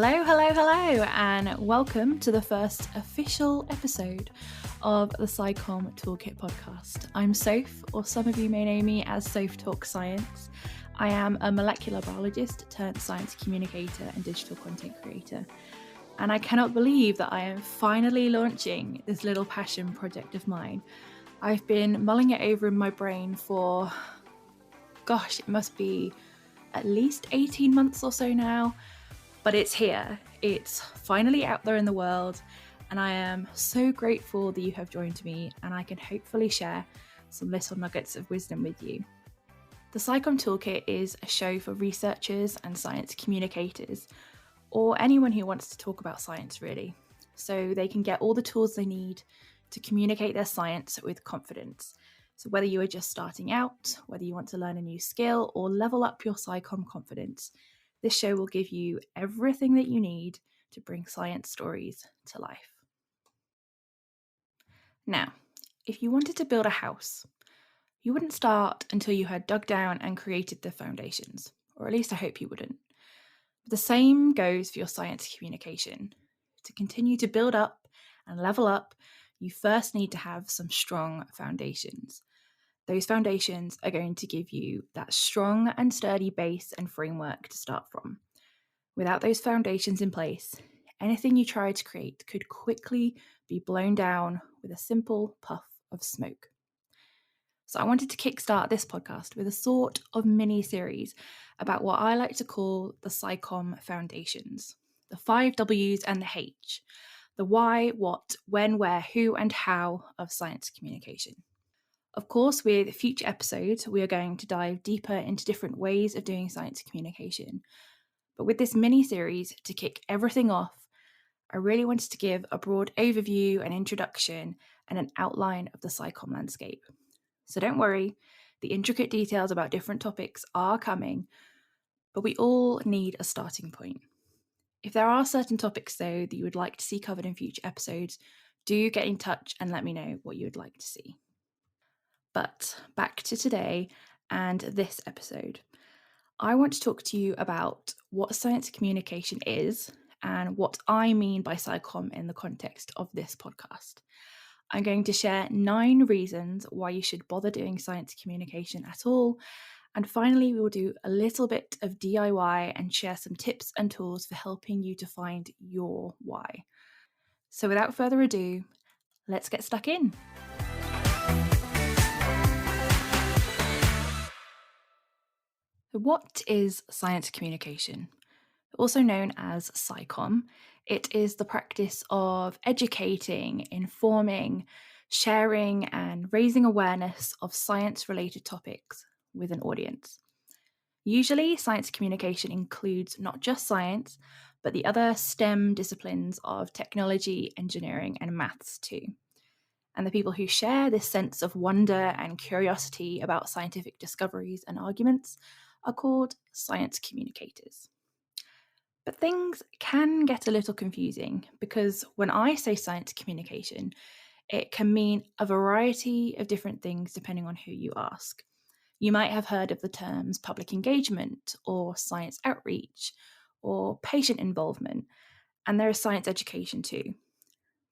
Hello, and welcome to the first official episode of the SciComm Toolkit podcast. I'm Soph, or some of you may know me as Soph Talk Science. I am a molecular biologist turned science communicator and digital content creator. And I cannot believe that I am finally launching this little passion project of mine. I've been mulling it over in my brain for, it must be at least 18 months or so now. But it's here. It's finally out there in the world, and I am so grateful that you have joined me, and I can hopefully share some little nuggets of wisdom with you. The SciComm Toolkit is a show for researchers and science communicators, or anyone who wants to talk about science really, so they can get all the tools they need to communicate their science with confidence. So whether you are just starting out, whether you want to learn a new skill, or level up your SciComm confidence, this show will give you everything that you need to bring science stories to life. Now, if you wanted to build a house, you wouldn't start until you had dug down and created the foundations, or at least I hope you wouldn't. But the same goes for your science communication. To continue to build up and level up, you first need to have some strong foundations. Those foundations are going to give you that strong and sturdy base and framework to start from. Without those foundations in place, anything you try to create could quickly be blown down with a simple puff of smoke. So I wanted to kickstart this podcast with a sort of mini-series about what I like to call the SciComm Foundations, the 5 W's and the H, the why, what, when, where, who, and how of science communication. Of course, with future episodes, we are going to dive deeper into different ways of doing science communication. But with this mini-series to kick everything off, I really wanted to give a broad overview, an introduction, and an outline of the SciComm landscape. So don't worry, the intricate details about different topics are coming, but we all need a starting point. If there are certain topics, though, that you would like to see covered in future episodes, do get in touch and let me know what you would like to see. But back to today and this episode. I want to talk to you about what science communication is and what I mean by SciComm in the context of this podcast. I'm going to share 9 reasons why you should bother doing science communication at all. And finally, we will do a little bit of DIY and share some tips and tools for helping you to find your why. So without further ado, let's get stuck in. What is science communication? Also known as SciComm, it is the practice of educating, informing, sharing, and raising awareness of science-related topics with an audience. Usually, science communication includes not just science, but the other STEM disciplines of technology, engineering, and maths too. And the people who share this sense of wonder and curiosity about scientific discoveries and arguments are called science communicators. But things can get a little confusing because when I say science communication, it can mean a variety of different things depending on who you ask. You might have heard of the terms public engagement or science outreach or patient involvement, and there is science education too.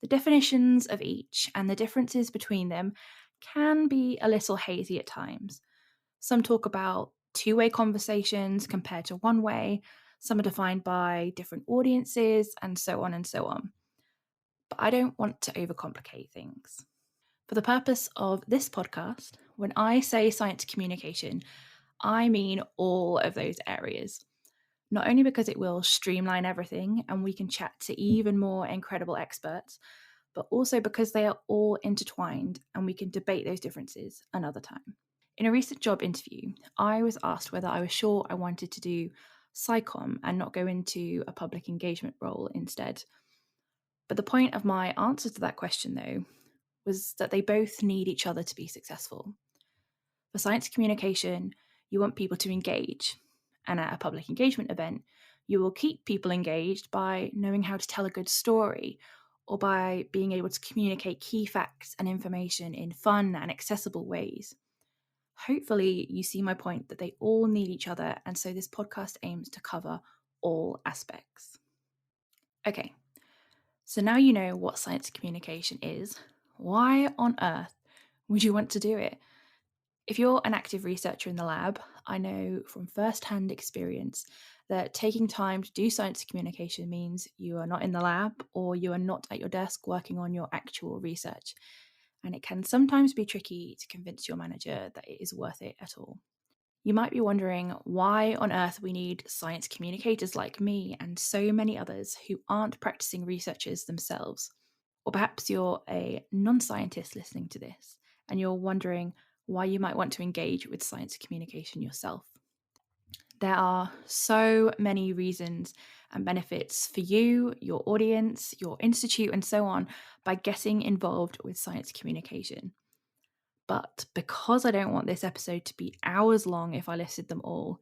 The definitions of each and the differences between them can be a little hazy at times. Some talk about two-way conversations compared to one-way, some are defined by different audiences, and so on and so on. But I don't want to overcomplicate things. For the purpose of this podcast, when I say science communication, I mean all of those areas. Not only because it will streamline everything and we can chat to even more incredible experts, but also because they are all intertwined and we can debate those differences another time. In a recent job interview, I was asked whether I was sure I wanted to do SciComm and not go into a public engagement role instead. But the point of my answer to that question, though, was that they both need each other to be successful. For science communication, you want people to engage, and at a public engagement event, you will keep people engaged by knowing how to tell a good story or by being able to communicate key facts and information in fun and accessible ways. Hopefully, you see my point that they all need each other, and so this podcast aims to cover all aspects. Okay, so now you know what science communication is. Why on earth would you want to do it? If you're an active researcher in the lab, I know from first-hand experience that taking time to do science communication means you are not in the lab or you are not at your desk working on your actual research. And it can sometimes be tricky to convince your manager that it is worth it at all. You might be wondering why on earth we need science communicators like me and so many others who aren't practicing researchers themselves. Or perhaps you're a non scientist listening to this and you're wondering why you might want to engage with science communication yourself. There are so many reasons and benefits for you, your audience, your institute, and so on by getting involved with science communication. But because I don't want this episode to be hours long if I listed them all,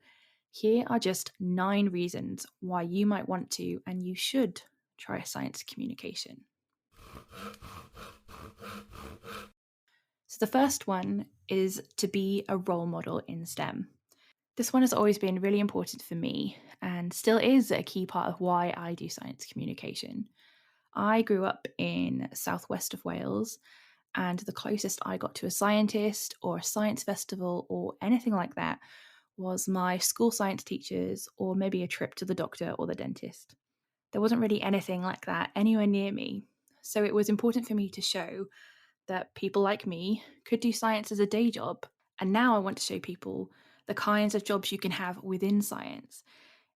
here are just 9 reasons why you might want to and you should try science communication. So, the first one is to be a role model in STEM. This one has always been really important for me and still is a key part of why I do science communication. I grew up in southwest of Wales, and the closest I got to a scientist or a science festival or anything like that was my school science teachers or maybe a trip to the doctor or the dentist. There wasn't really anything like that anywhere near me, so it was important for me to show that people like me could do science as a day job. And now I want to show people the kinds of jobs you can have within science.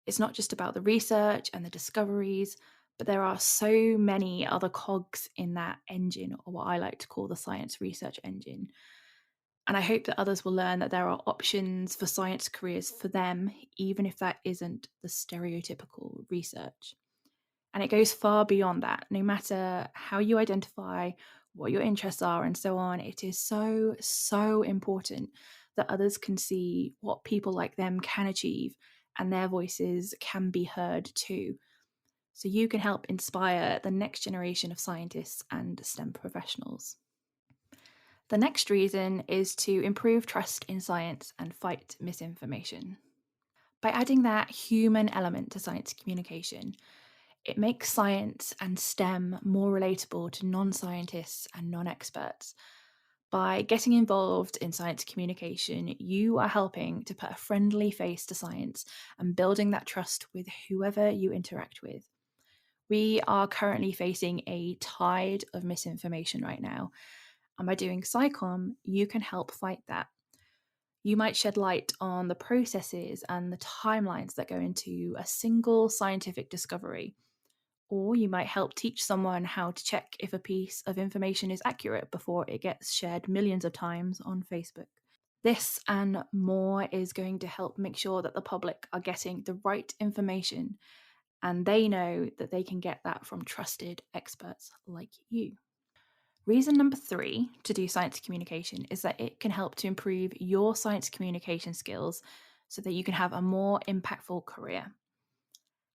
It's not just about the research and the discoveries, but there are so many other cogs in that engine, or what I like to call the science research engine. And I hope that others will learn that there are options for science careers for them, even if that isn't the stereotypical research. And it goes far beyond that. No matter how you identify, what your interests are, and so on, it is so, so important that others can see what people like them can achieve and their voices can be heard too. So you can help inspire the next generation of scientists and STEM professionals. The next reason is to improve trust in science and fight misinformation. By adding that human element to science communication, it makes science and STEM more relatable to non scientists and non experts. By getting involved in science communication, you are helping to put a friendly face to science and building that trust with whoever you interact with. We are currently facing a tide of misinformation right now, and by doing SciComm, you can help fight that. You might shed light on the processes and the timelines that go into a single scientific discovery. Or you might help teach someone how to check if a piece of information is accurate before it gets shared millions of times on Facebook. This and more is going to help make sure that the public are getting the right information and they know that they can get that from trusted experts like you. Reason number 3 to do science communication is that it can help to improve your science communication skills so that you can have a more impactful career.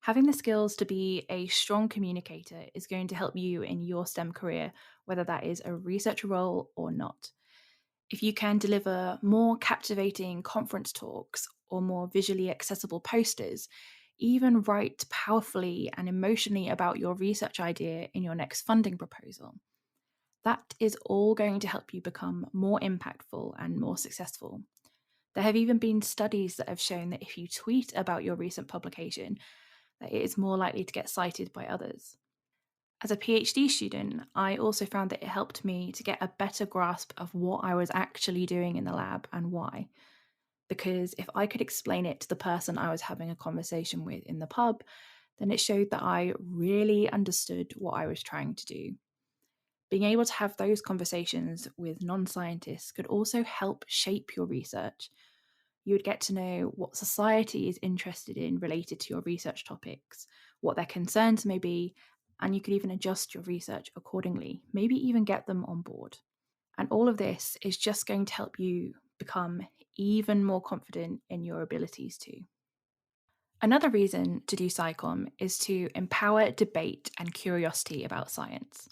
Having the skills to be a strong communicator is going to help you in your STEM career, whether that is a research role or not. If you can deliver more captivating conference talks or more visually accessible posters, even write powerfully and emotionally about your research idea in your next funding proposal, that is all going to help you become more impactful and more successful. There have even been studies that have shown that if you tweet about your recent publication, that it is more likely to get cited by others. As a PhD student, I also found that it helped me to get a better grasp of what I was actually doing in the lab and why. Because if I could explain it to the person I was having a conversation with in the pub, then it showed that I really understood what I was trying to do. Being able to have those conversations with non scientists could also help shape your research. You would get to know what society is interested in related to your research topics, what their concerns may be, and you could even adjust your research accordingly, maybe even get them on board. And all of this is just going to help you become even more confident in your abilities too. Another reason to do SciComm is to empower debate and curiosity about science.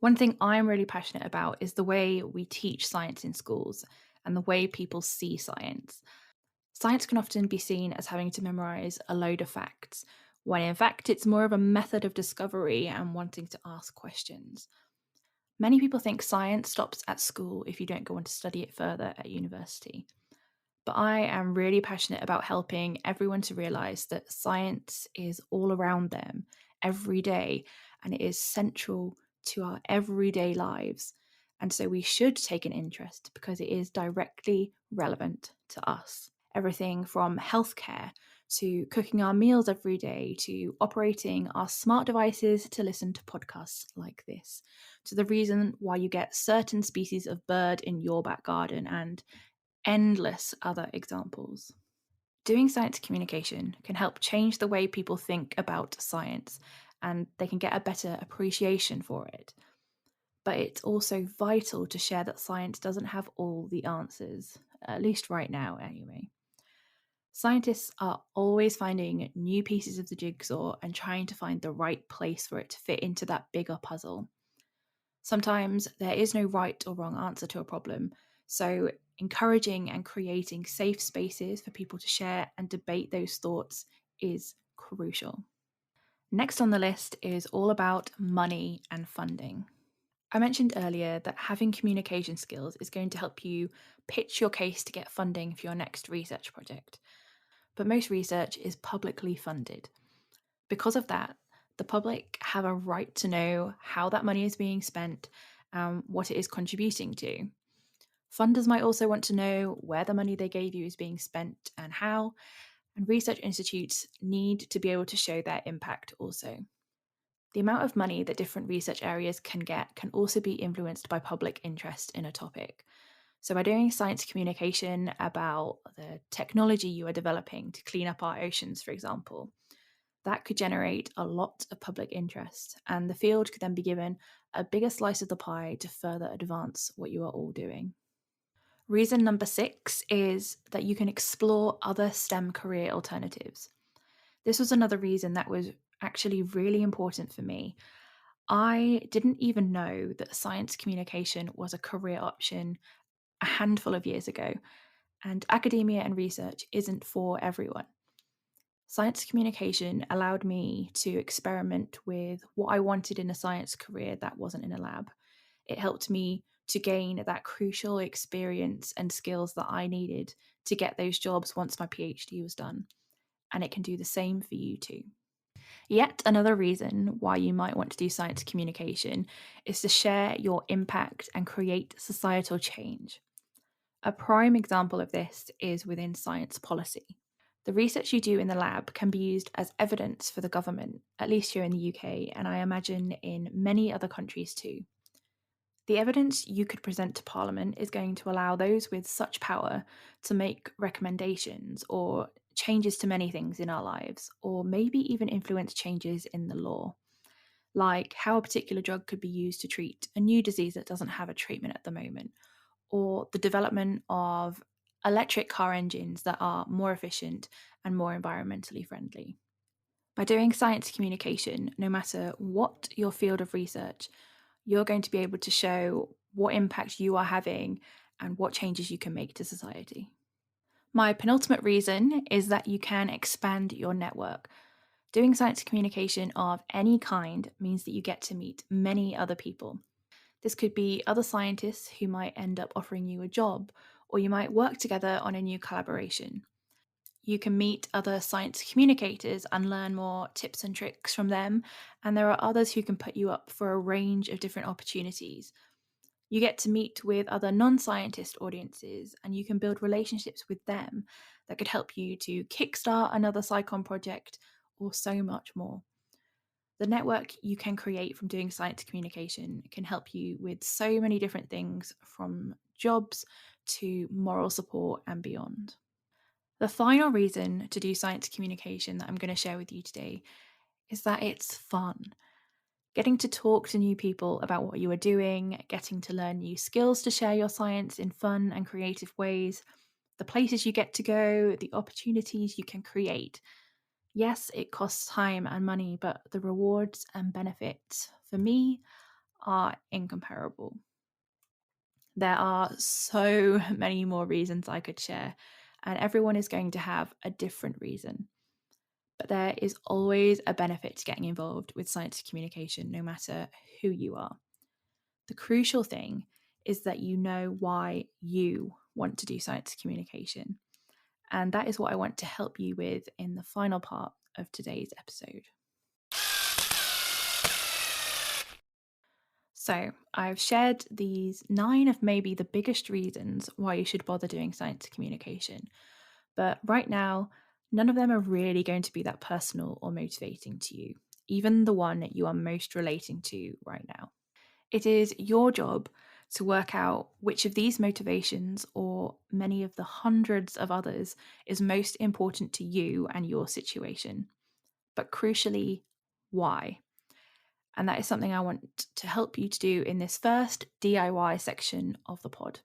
One thing I'm really passionate about is the way we teach science in schools and the way people see science. Science can often be seen as having to memorize a load of facts, when in fact it's more of a method of discovery and wanting to ask questions. Many people think science stops at school if you don't go on to study it further at university. But I am really passionate about helping everyone to realize that science is all around them every day and it is central to our everyday lives. And so we should take an interest because it is directly relevant to us. Everything from healthcare to cooking our meals every day to operating our smart devices to listen to podcasts like this, to the reason why you get certain species of bird in your back garden and endless other examples. Doing science communication can help change the way people think about science and they can get a better appreciation for it. But it's also vital to share that science doesn't have all the answers, at least right now, anyway. Scientists are always finding new pieces of the jigsaw and trying to find the right place for it to fit into that bigger puzzle. Sometimes there is no right or wrong answer to a problem, so encouraging and creating safe spaces for people to share and debate those thoughts is crucial. Next on the list is all about money and funding. I mentioned earlier that having communication skills is going to help you pitch your case to get funding for your next research project. But most research is publicly funded. Because of that, the public have a right to know how that money is being spent and what it is contributing to. Funders might also want to know where the money they gave you is being spent and how, and research institutes need to be able to show their impact also. The amount of money that different research areas can get can also be influenced by public interest in a topic. So, by doing science communication about the technology you are developing to clean up our oceans, for example, that could generate a lot of public interest, and the field could then be given a bigger slice of the pie to further advance what you are all doing. Reason number 6 is that you can explore other STEM career alternatives. This was another reason that was actually really important for me. I didn't even know that science communication was a career option a handful of years ago, and academia and research isn't for everyone. Science communication allowed me to experiment with what I wanted in a science career that wasn't in a lab. It helped me to gain that crucial experience and skills that I needed to get those jobs once my PhD was done. And it can do the same for you too. Yet another reason why you might want to do science communication is to share your impact and create societal change. A prime example of this is within science policy. The research you do in the lab can be used as evidence for the government, at least here in the UK, and I imagine in many other countries too. The evidence you could present to Parliament is going to allow those with such power to make recommendations or changes to many things in our lives, or maybe even influence changes in the law, like how a particular drug could be used to treat a new disease that doesn't have a treatment at the moment, or the development of electric car engines that are more efficient and more environmentally friendly. By doing science communication, no matter what your field of research, you're going to be able to show what impact you are having and what changes you can make to society. My penultimate reason is that you can expand your network. Doing science communication of any kind means that you get to meet many other people. This could be other scientists who might end up offering you a job, or you might work together on a new collaboration. You can meet other science communicators and learn more tips and tricks from them, and there are others who can put you up for a range of different opportunities. You get to meet with other non scientist audiences, and you can build relationships with them that could help you to kickstart another SciComm project or so much more. The network you can create from doing science communication can help you with so many different things, from jobs to moral support and beyond. The final reason to do science communication that I'm going to share with you today is that it's fun. Getting to talk to new people about what you are doing, getting to learn new skills to share your science in fun and creative ways, the places you get to go, the opportunities you can create. Yes, it costs time and money, but the rewards and benefits for me are incomparable. There are so many more reasons I could share, and everyone is going to have a different reason. But there is always a benefit to getting involved with science communication, no matter who you are. The crucial thing is that you know why you want to do science communication. And that is what I want to help you with in the final part of today's episode. So, I've shared these 9 of maybe the biggest reasons why you should bother doing science communication. But right now, none of them are really going to be that personal or motivating to you, even the one you are most relating to right now. It is your job to work out which of these motivations or many of the hundreds of others is most important to you and your situation. But crucially, why? And that is something I want to help you to do in this first DIY section of the pod.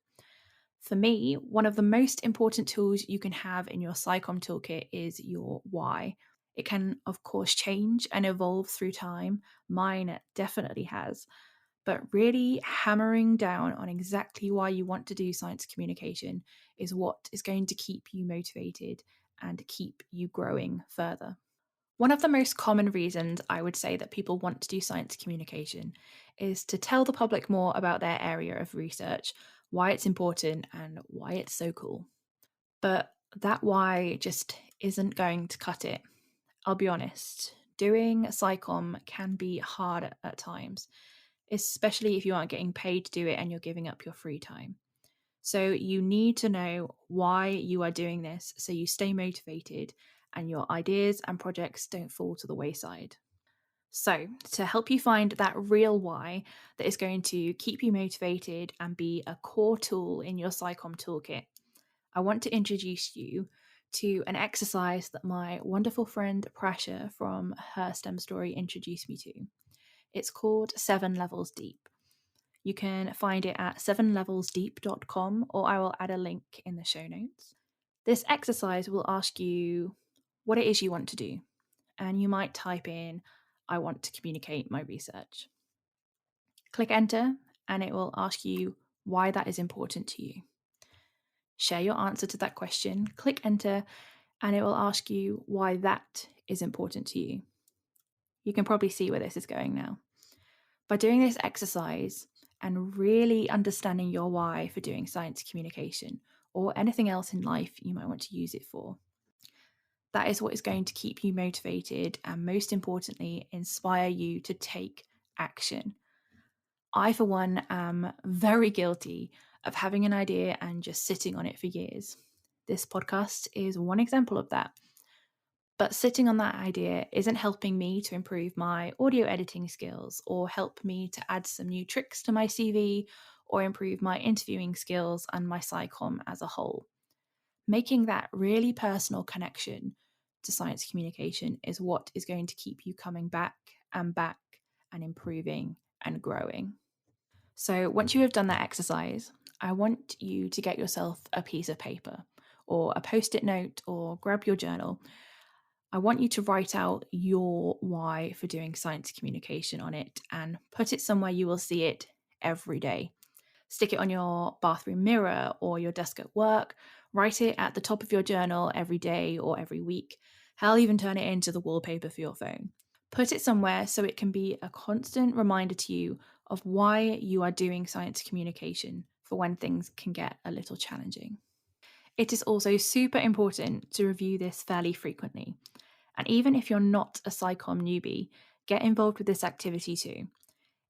For me, one of the most important tools you can have in your SciComm toolkit is your why. It can, of course, change and evolve through time. Mine definitely has. But really hammering down on exactly why you want to do science communication is what is going to keep you motivated and keep you growing further. One of the most common reasons I would say that people want to do science communication is to tell the public more about their area of research, why it's important, and why it's so cool. But that why just isn't going to cut it. I'll be honest, doing SciComm can be hard at times, especially if you aren't getting paid to do it and you're giving up your free time. So you need to know why you are doing this so you stay motivated and your ideas and projects don't fall to the wayside. So, to help you find that real why that is going to keep you motivated and be a core tool in your SciComm toolkit, I want to introduce you to an exercise that my wonderful friend Prasha from her STEM story introduced me to. It's called 7 Levels Deep. You can find it at 7levelsdeep.com, or I will add a link in the show notes. This exercise will ask you what it is you want to do, and you might type in, I want to communicate my research. Click enter, and it will ask you why that is important to you. Share your answer to that question, click enter, and it will ask you why that is important to you. You can probably see where this is going now. By doing this exercise and really understanding your why for doing science communication or anything else in life you might want to use it for, that is what is going to keep you motivated and, most importantly, inspire you to take action. I, for one, am very guilty of having an idea and just sitting on it for years. This podcast is one example of that. But sitting on that idea isn't helping me to improve my audio editing skills or help me to add some new tricks to my CV or improve my interviewing skills and my SciComm as a whole. Making that really personal connection to science communication is what is going to keep you coming back and improving and growing. So once you have done that exercise, I want you to get yourself a piece of paper or a post-it note or grab your journal. I want you to write out your why for doing science communication on it and put it somewhere you will see it every day. Stick it on your bathroom mirror or your desk at work. Write it at the top of your journal every day or every week. Hell, even turn it into the wallpaper for your phone. Put it somewhere so it can be a constant reminder to you of why you are doing science communication for when things can get a little challenging. It is also super important to review this fairly frequently. And even if you're not a SciComm newbie, get involved with this activity too.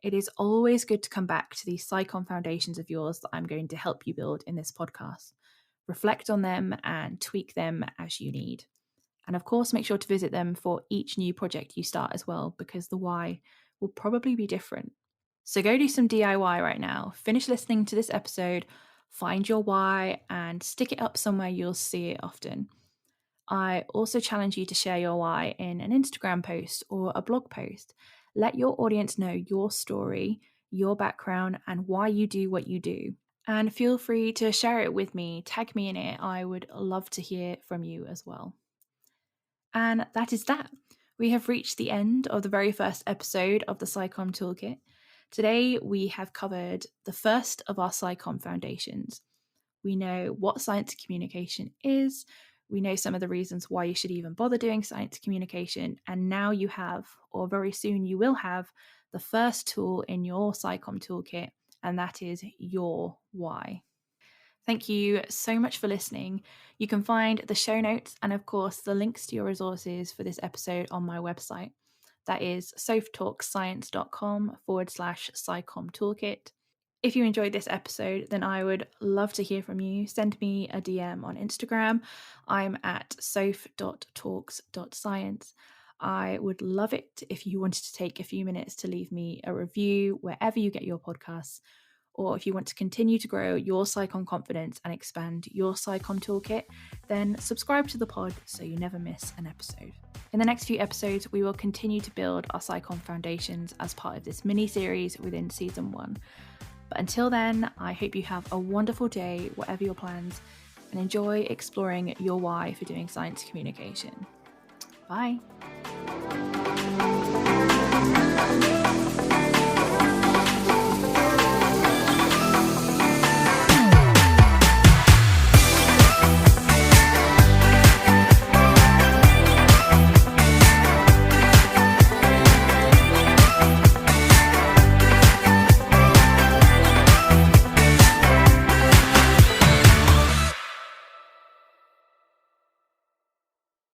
It is always good to come back to these SciComm foundations of yours that I'm going to help you build in this podcast. Reflect on them and tweak them as you need. And of course, make sure to visit them for each new project you start as well, because the why will probably be different. So go do some DIY right now. Finish listening to this episode, find your why, and stick it up somewhere you'll see it often. I also challenge you to share your why in an Instagram post or a blog post. Let your audience know your story, your background, and why you do what you do. And feel free to share it with me, tag me in it. I would love to hear from you as well. And that is that. We have reached the end of the very first episode of the SciComm Toolkit. Today, we have covered the first of our SciComm foundations. We know what science communication is, We know some of the reasons why you should even bother doing science communication. And now you have, or very soon you will have, the first tool in your SciComm toolkit, and that is your why. Thank you so much for listening. You can find the show notes and, of course, the links to your resources for this episode on my website. That is sophtalkscience.com/SciComm Toolkit. If you enjoyed this episode, then I would love to hear from you. Send me a DM on Instagram. I'm at soph.talks.science. I would love it if you wanted to take a few minutes to leave me a review wherever you get your podcasts, or if you want to continue to grow your SciComm confidence and expand your SciComm toolkit, then subscribe to the pod so you never miss an episode. In the next few episodes, we will continue to build our SciComm Foundations as part of this mini-series within Season 1. But until then, I hope you have a wonderful day, whatever your plans, and enjoy exploring your why for doing science communication. Bye.